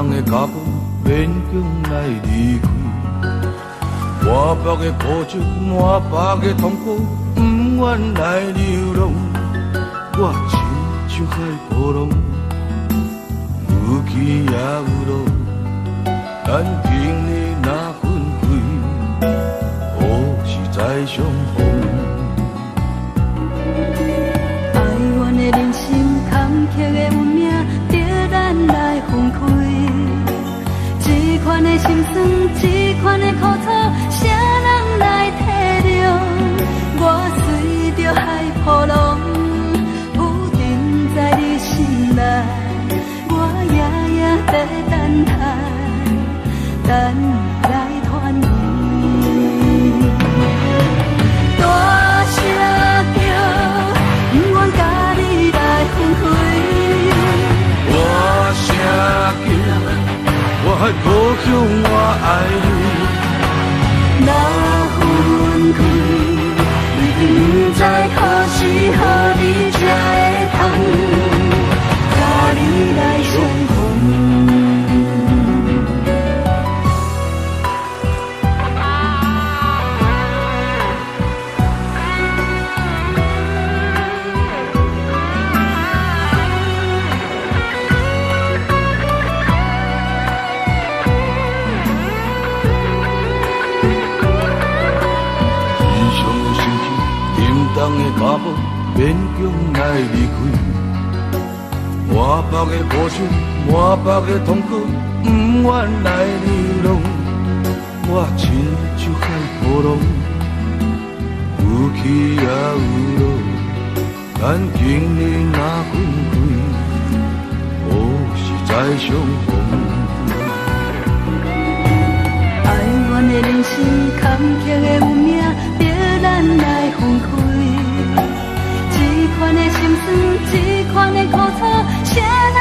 当的脚步勉强来离开。满腹的苦酒，满腹的痛苦，不愿来流浪。我亲像海波浪，有起也有落，咱今日若分开，何时再相逢？哀怨的人生，坎坷的运命，着咱来分开。这款的心酸，这款的苦楚，谁人来体谅？我随着海波浪，浮沉在你心内，我夜夜在等待，等你来团圆。大声叫，不愿甲你来分开。大声叫，我还故乡我爱你。若分开，已经不知何时何日才会通，甲你来相逢。当的脚步勉强来离开，满腹的苦楚，满腹的痛苦，不愿来流浪。我亲像海波浪，有起也有落，咱今日若分开，何时再相逢？哀怨的人生，坎坷的运命，着咱来分开。这款的心酸，这款的苦楚，谁人